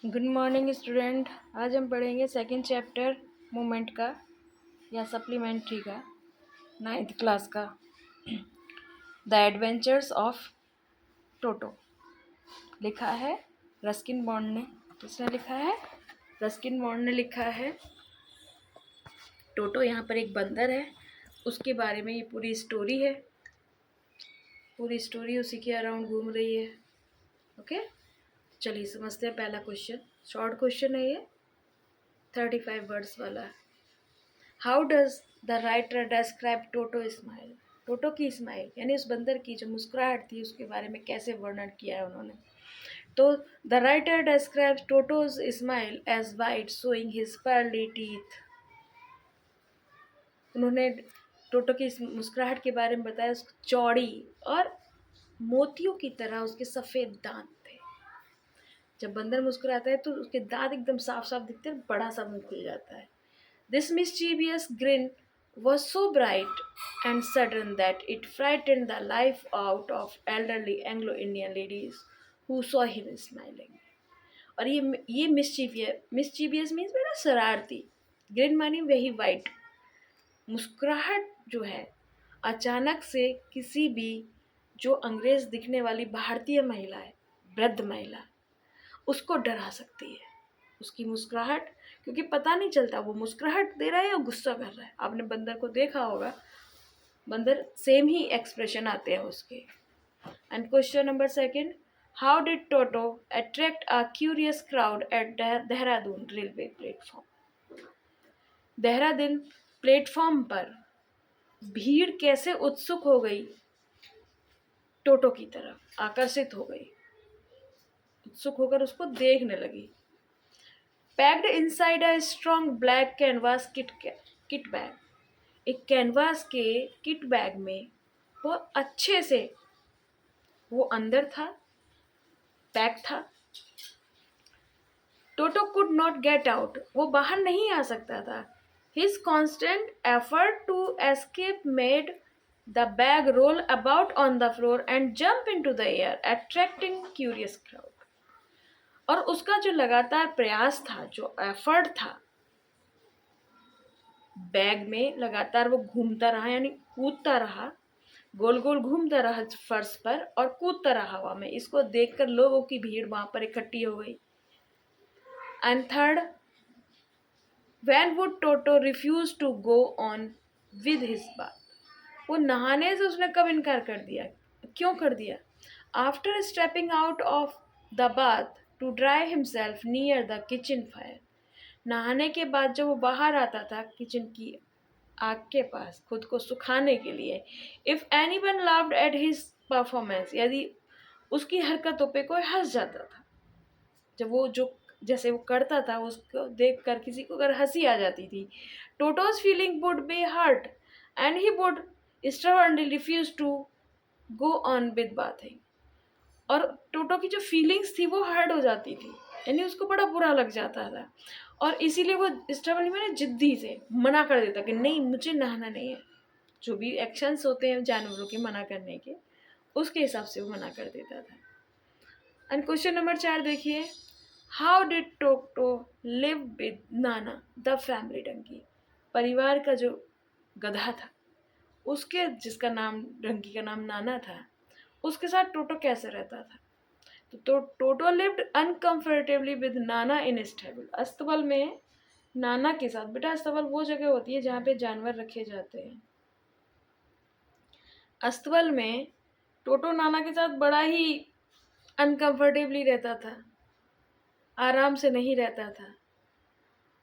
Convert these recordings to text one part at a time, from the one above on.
Good morning student. आज हम पढ़ेंगे सेकंड चैप्टर मूवमेंट का या सप्लीमेंट्री का 9th क्लास का द एडवेंचर्स ऑफ टोटो। लिखा है रस्किन बॉन्ड ने। किसने लिखा है? रस्किन बॉन्ड ने लिखा है। टोटो यहाँ पर एक बंदर है, उसके बारे में ये पूरी स्टोरी है। पूरी स्टोरी उसी के अराउंड घूम रही है। ओके, चलिए समझते हैं। पहला क्वेश्चन शॉर्ट क्वेश्चन है, ये 35 वर्ड्स वाला है। How does the writer describe Toto smile? Toto की स्माइल यानी उस बंदर की जो मुस्कुराहट थी उसके बारे में कैसे वर्णन किया है उन्होंने? तो the writer describes Toto's smile as white showing his pearly teeth. उन्होंने टोटो की मुस्कुराहट के बारे में बताया, उसको चौड़ी और मोतियों की तरह उसके सफ़ेद दांत थे। जब बंदर मुस्कुराता है तो उसके दांत एकदम साफ साफ दिखते हैं, बड़ा सा मुंह खुल जाता है। This mischievous grin was so bright and sudden that it frightened the life out of elderly Anglo-Indian ladies who saw him smiling. और ये मिस्चीवियस मीन्स बेटा शरारती। ग्रिन मानी वही वाइट। मुस्कुराहट जो है अचानक से किसी भी जो अंग्रेज दिखने वाली भारतीय महिला है, वृद्ध महिला, उसको डरा सकती है। उसकी मुस्कुराहट, क्योंकि पता नहीं चलता वो मुस्कुराहट दे रहा है या गुस्सा कर रहा है। आपने बंदर को देखा होगा, बंदर सेम ही एक्सप्रेशन आते हैं उसके। And question number second, how did toto attract a curious crowd at Dehradun railway platform? Dehradun platform पर भीड़ कैसे उत्सुक हो गई, टोटो की तरफ आकर्षित हो गई, उत्सुक होकर उसको देखने लगी। Packed inside a strong black canvas kit bag, एक कैनवास के किट बैग में बहुत अच्छे से वो अंदर था, पैक था। Toto could not get out, वो बाहर नहीं आ सकता था। His constant effort to escape made the bag roll about on the floor and jump into the air attracting curious crowd. और उसका जो लगातार प्रयास था, जो एफर्ट था, बैग में लगातार वो घूमता रहा, यानी कूदता रहा, गोल गोल घूमता रहा फर्श पर और कूदता रहा हवा में। इसको देखकर लोगों की भीड़ वहां पर इकट्ठी हो गई। And third, when would Toto refuse to go on with his bath? वो नहाने से उसने कब इनकार कर दिया? क्यों कर दिया? After stepping out of the bath to dry himself near the kitchen fire, नहाने के बाद जब वो बाहर आता था किचन की आग के पास खुद को सुखाने के लिए, if anyone लाव्ड at his performance, यदि उसकी हरकतों पे कोई हंस जाता था, जब वो जो जैसे वो करता था उसको देखकर किसी को अगर हंसी आ जाती थी, Toto's feeling would be hurt and he would stubbornly refuse to go on with bathing. और टोटो की जो फीलिंग्स थी वो हर्ट हो जाती थी, यानी उसको बड़ा बुरा लग जाता था, और इसीलिए वो स्टबर्नली मैंने जिद्दी से मना कर देता कि नहीं, मुझे नहाना नहीं है। जो भी एक्शंस होते हैं जानवरों के मना करने के, उसके हिसाब से वो मना कर देता था। एंड क्वेश्चन नंबर 4 देखिए, how did toto live with Nana the family Dunki? परिवार का जो गधा था, उसके जिसका नाम डंकी का नाम नाना था, उसके साथ टोटो कैसे रहता था? तो टोटो lived uncomfortably with Nana in stable, अस्तबल में नाना के साथ। बेटा अस्तबल वो जगह होती है जहाँ पे जानवर रखे जाते हैं। अस्तबल में टोटो नाना के साथ बड़ा ही अनकंफर्टेबली रहता था, आराम से नहीं रहता था।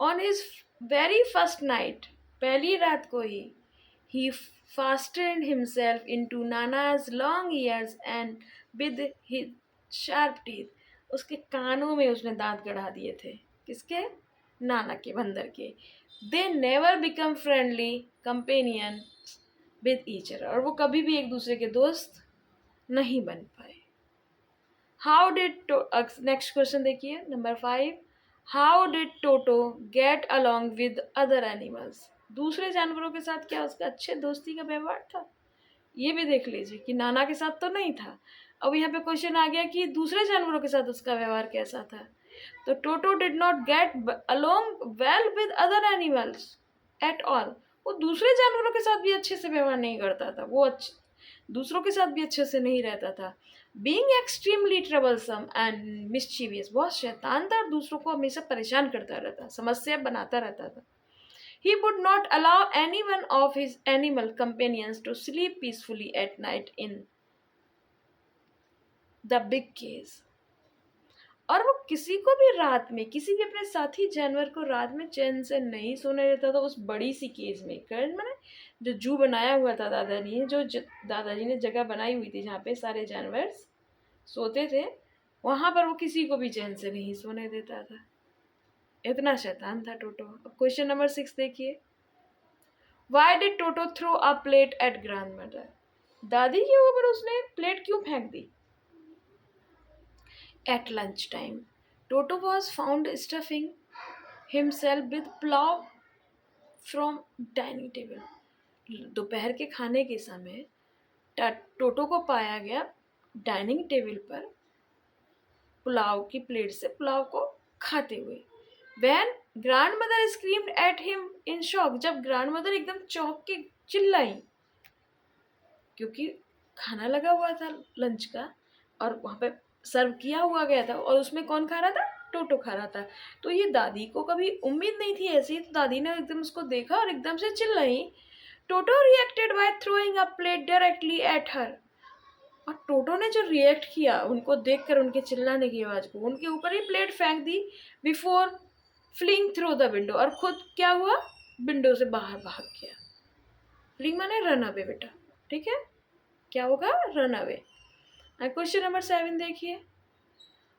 On his very first night, पहली रात को ही fastened himself into Nana's long ears and with his sharp teeth, उसके कानों में उसने दांत गड़ा दिए थे। किसके? नाना के, बंदर के। They never become friendly companion with each other, और वो कभी भी एक दूसरे के दोस्त नहीं बन पाए। हाउ डिड नेक्स्ट क्वेश्चन देखिए number 5, how did toto get along with other animals? दूसरे जानवरों के साथ क्या उसका अच्छे दोस्ती का व्यवहार था? ये भी देख लीजिए कि नाना के साथ तो नहीं था। अब यहाँ पे क्वेश्चन आ गया कि दूसरे जानवरों के साथ उसका व्यवहार कैसा था। तो Toto did not get along well with other animals at all. वो दूसरे जानवरों के साथ भी अच्छे से व्यवहार नहीं करता था, वो दूसरों के साथ भी अच्छे से नहीं रहता था। Being extremely troublesome and mischievous, बहुत शैतान था और दूसरों को हमेशा परेशान करता रहता, समस्या बनाता रहता था। He would not allow any one of his animal companions to sleep peacefully at night in the big cage। और वो किसी को भी रात में, किसी भी अपने साथी जानवर को रात में चैन से नहीं सोने देता था उस बड़ी सी केज में। केज मैंने जो जू बनाया हुआ था दादाजी ने, दादाजी ने जगह बनाई हुई थी जहाँ पे सारे जानवर सोते थे, वहां पर वो किसी को भी चैन से नहीं सोने देता था। इतना शैतान था टोटो। अब क्वेश्चन नंबर 6 देखिए। Why did Toto throw a plate at grandmother? दादी के ऊपर उसने प्लेट क्यों फेंक दी? At lunch time, Toto was found stuffing himself with plow from dining table। दोपहर के खाने के समय टोटो को पाया गया डाइनिंग टेबल पर पुलाव की प्लेट से पुलाव को खाते हुए। When grandmother screamed at him in shock, जब ग्रैंडमदर एकदम चौंक के चिल्लाई, क्योंकि खाना लगा हुआ था लंच का और वहाँ पे सर्व किया हुआ गया था और उसमें कौन खा रहा था? टोटो खा रहा था। तो ये दादी को कभी उम्मीद नहीं थी ऐसी, तो दादी ने एकदम उसको देखा और एकदम से चिल्लाई। Toto reacted by throwing a plate directly at her. और टोटो ने जो रिएक्ट किया उनको देखकर, उनके चिल्लाने की आवाज को, उनके ऊपर ही प्लेट फेंक दी before fling through the window. और खुद क्या हुआ? विंडो से बाहर भाग गया। फ्लिंग माने रन अवे बेटा, ठीक है? क्या होगा? Run away. क्वेश्चन नंबर 7 देखिए।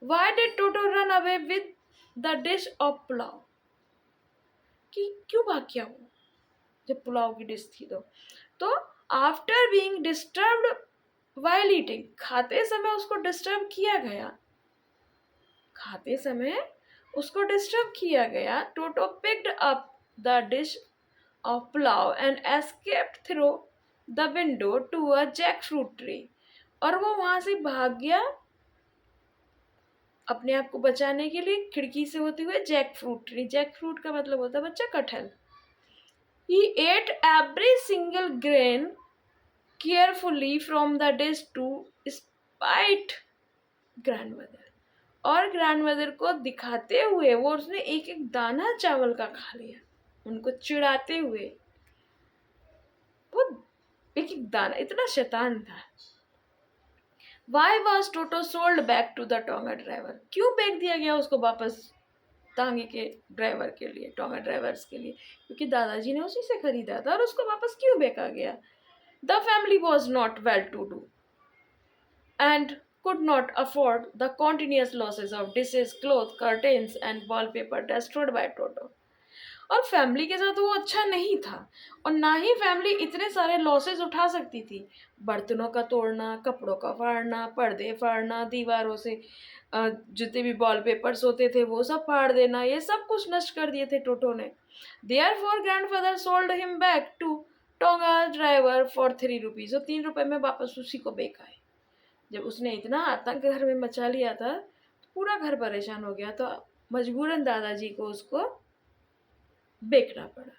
Why did toto run away with the dish of pulao? कि क्यों भाग गया वो जब पुलाव की डिश थी? तो after being disturbed while eating, खाते समय उसको डिस्टर्ब किया गया, खाते समय उसको डिस्टर्ब किया गया। Toto picked up the dish of pulao and escaped through the window to a jackfruit tree. और वो वहां से भाग गया अपने आप को बचाने के लिए खिड़की से होते हुए jackfruit tree. Jackfruit का मतलब होता है बच्चा कटहल। He ate every single grain carefully from the dish to spite grandmother। और ग्रैंडमदर को दिखाते हुए वो उसने एक एक दाना चावल का खा लिया, उनको चिढ़ाते हुए। वो एक एक दाना, इतना शैतान था। Why was Toto sold back to the tonga driver? क्यों बेच दिया गया उसको वापस तांगे के ड्राइवर के लिए, टोंगा ड्राइवर्स के लिए? क्योंकि दादाजी ने उसी से खरीदा था। और उसको वापस क्यों बेचा गया? The family was not well to do and could not afford the continuous losses of dishes, clothes, curtains and wallpaper destroyed by Toto। और फैमिली के साथ वो अच्छा नहीं था और ना ही फैमिली इतने सारे लॉसेस उठा सकती थी। बर्तनों का तोड़ना, कपड़ों का फाड़ना, पर्दे फाड़ना, दीवारों से जितने भी वॉलपेपर्स होते थे वो सब फाड़ देना, ये सब कुछ नष्ट कर दिए थे टोटो ने। Therefore grandfather sold him back to tonga driver for 3 rupees. और 3 रुपए में वापस उसी को बेचा। जब उसने इतना आतंक घर में मचा लिया था तो पूरा घर परेशान हो गया, तो मजबूरन दादाजी को उसको बेचना पड़ा।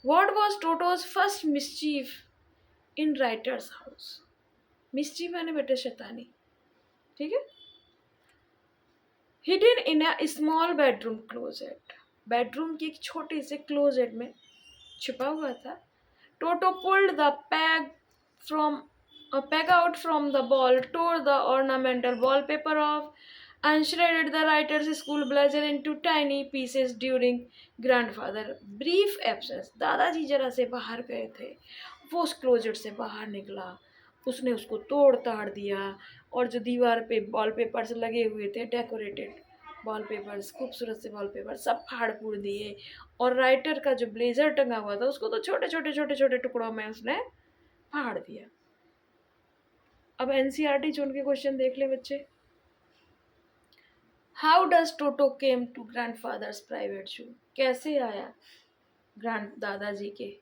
What was Toto's first mischief in writer's house? mischief यानी बेटे शैतानी, ठीक है? Hidden in a small bedroom closet, bedroom की एक छोटे से क्लोजेट में छिपा हुआ था। Toto pulled the peg out from the wall, tore the ornamental wallpaper off, and shredded the writer's school blazer into tiny pieces during grandfather brief absence। दादाजी जरा से बाहर गए थे, वो उस क्लोजेट से बाहर निकला, उसने उसको तोड़ ताड़ दिया और जो दीवार पे वॉलपेपर्स लगे हुए थे, डेकोरेटेड वॉलपेपर्स, खूबसूरत से वॉलपेपर, सब फाड़ फूड़ दिए। और राइटर का जो ब्लेजर टंगा हुआ था उसको तो छोटे छोटे छोटे छोटे टुकड़ों में उसने फाड़ दिया। अब एनसीईआरटी चुन के क्वेश्चन देख ले बच्चे। How does Toto came to grandfather's private zoo? कैसे आया ग्रैंड दादाजी के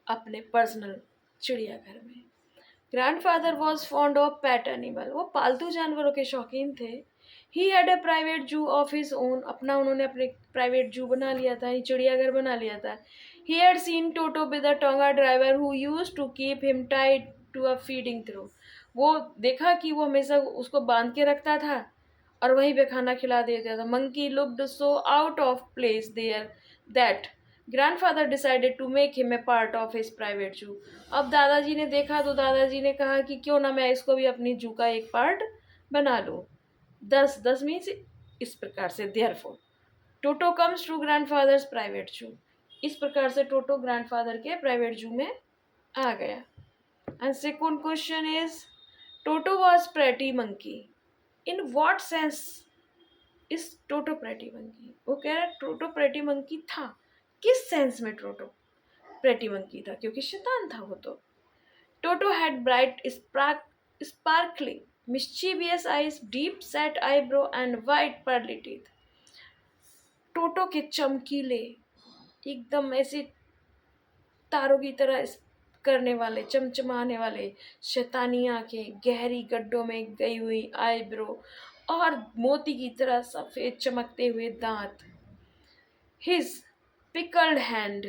अपने पर्सनल चिड़ियाघर में? Grandfather was fond of pet animal, वो पालतू जानवरों के शौकीन थे। He had a private zoo of his own, अपना उन्होंने अपने प्राइवेट जू बना लिया था, चिड़ियाघर बना लिया था. He had seen Toto with a tonga driver who used to keep him tied to a feeding through. वो देखा कि वो हमेशा उसको बांध के रखता था और वहीं पे खाना खिला देता था. Monkey looked so out of place there that grandfather decided to make him a part of his private zoo. अब दादाजी ने देखा तो दादाजी ने कहा कि क्यों ना मैं इसको भी अपनी जू का एक पार्ट बना लूँ. 10 मीन्स इस प्रकार से therefore Toto comes to grandfather's private zoo. इस प्रकार से टोटो ग्रैंडफादर के प्राइवेट जू में आ गया. And second question is Toto was pretty monkey. In what sense is toto pretty monkey. वो कह रहा है टोटो प्रेटी मंकी था. किस सेंस में टोटो प्रेटी मंकी था? क्योंकि शैतान था वो तो. Toto had bright sparkling mischievous eyes, deep set eyebrow and white pearly teeth. Toto के चमकीले एकदम ऐसे तारों की तरह करने वाले चमचमाने वाले शैतानी आंखें, गहरी गड्ढों में गई हुई आईब्रो और मोती की तरह सफेद चमकते हुए दांत. His pickled hand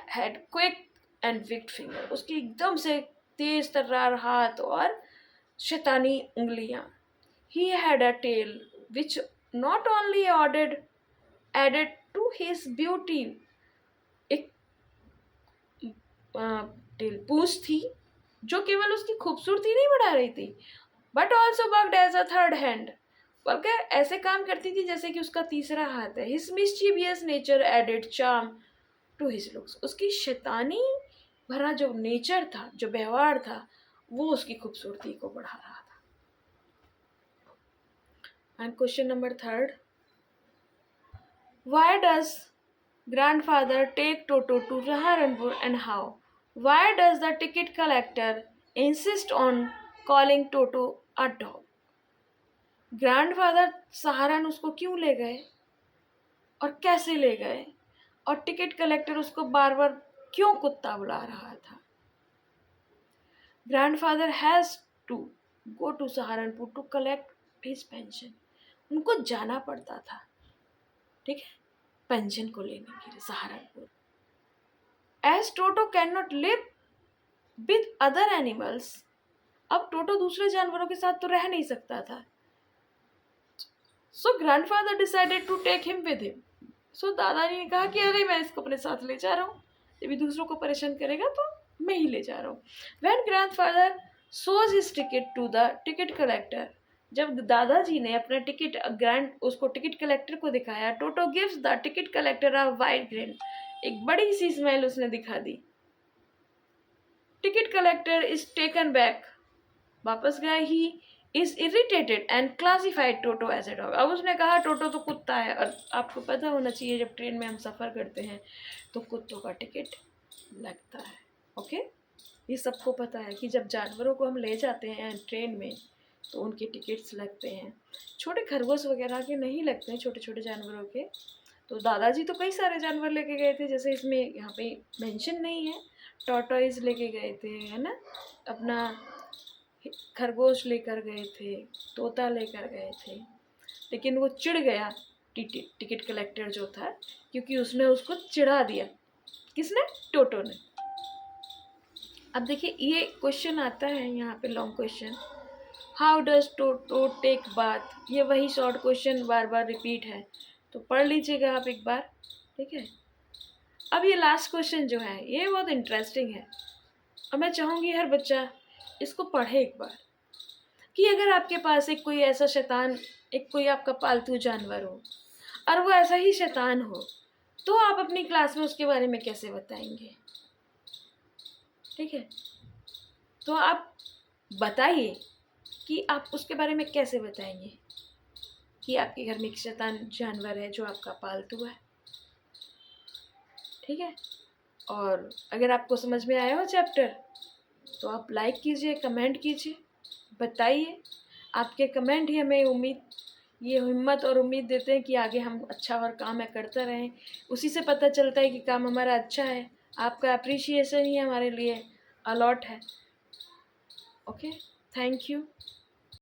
had quick and wicked finger. उसकी एकदम से तेज तर्रार हाथ और शैतानी उंगलियां. He had a tail which not only added to his beauty. एक टेल पूंछ थी जो केवल उसकी खूबसूरती नहीं बढ़ा रही थी, but also worked as a third hand, बल्कि ऐसे काम करती थी जैसे कि उसका तीसरा हाथ है. His mischievous nature added charm to his looks. उसकी शैतानी भरा जो नेचर था, जो व्यवहार था, वो उसकी खूबसूरती को बढ़ा रहा था. And question number 3, why does grandfather take Toto to Saharanpur and how? Why does the ticket collector insist on calling Toto a dog? Grandfather सहारन उसको क्यों ले गए और कैसे ले गए और टिकट कलेक्टर उसको बार बार क्यों कुत्ता बुला रहा था? Grandfather has to go to Saharanpur to collect his pension. उनको जाना पड़ता था, ठीक है, पेंशन को लेने के लिए Saharanpur. As Toto can not live with other animals. अब टोटो दूसरे जानवरों के साथ तो रह नहीं सकता था. So grandfather decided to take him with him. So दादाजी ने कहा कि अरे मैं इसको अपने साथ ले जा रहा हूँ, जब भी दूसरों को परेशान करेगा तो मैं ही ले जा रहा हूँ. When grandfather shows his ticket to the ticket collector. जब दादाजी ने अपना टिकट उसको टिकट कलेक्टर को दिखाया, Toto gives the ticket collector a wide grin. एक बड़ी सी स्माइल उसने दिखा दी. Ticket collector is taken back. वापस गया. He is irritated and classified Toto as a dog. अब उसने कहा टोटो तो कुत्ता है. और आपको पता होना चाहिए जब ट्रेन में हम सफ़र करते हैं तो कुत्तों का टिकट लगता है. ओके, ये सबको पता है कि जब जानवरों को हम ले जाते हैं ट्रेन में तो उनके टिकट्स लगते हैं. छोटे खरगोश वगैरह के नहीं लगते हैं, छोटे छोटे जानवरों के. तो दादाजी तो कई सारे जानवर लेके गए थे, जैसे इसमें यहाँ पे मेंशन नहीं है. टॉर्टोइज लेके गए थे, है ना, अपना खरगोश लेकर गए थे, तोता लेकर गए थे. लेकिन वो चिढ़ गया टिकट कलेक्टर जो था, क्योंकि उसने उसको चिढ़ा दिया. किसने? टोटो ने. अब देखिए ये क्वेश्चन आता है यहाँ पे, long question. How does Toto take bath. ये वही शॉर्ट क्वेश्चन बार बार रिपीट है, तो पढ़ लीजिएगा आप एक बार, ठीक है. अब ये लास्ट क्वेश्चन जो है ये बहुत इंटरेस्टिंग है और मैं चाहूँगी हर बच्चा इसको पढ़े एक बार, कि अगर आपके पास एक कोई ऐसा शैतान, एक कोई आपका पालतू जानवर हो और वो ऐसा ही शैतान हो, तो आप अपनी क्लास में उसके बारे में कैसे बताएंगे? ठीक है, तो आप बताइए कि आप उसके बारे में कैसे बताएंगे कि आपके घर में एक शैतान जानवर है जो आपका पालतू है. ठीक है, और अगर आपको समझ में आया हो चैप्टर तो आप लाइक कीजिए, कमेंट कीजिए, बताइए. आपके कमेंट ही हमें ये हिम्मत और उम्मीद देते हैं कि आगे हम अच्छा और काम है करते रहें. उसी से पता चलता है कि काम हमारा अच्छा है. आपका अप्रिशिएशन ही हमारे लिए अलॉट है. Okay, thank you.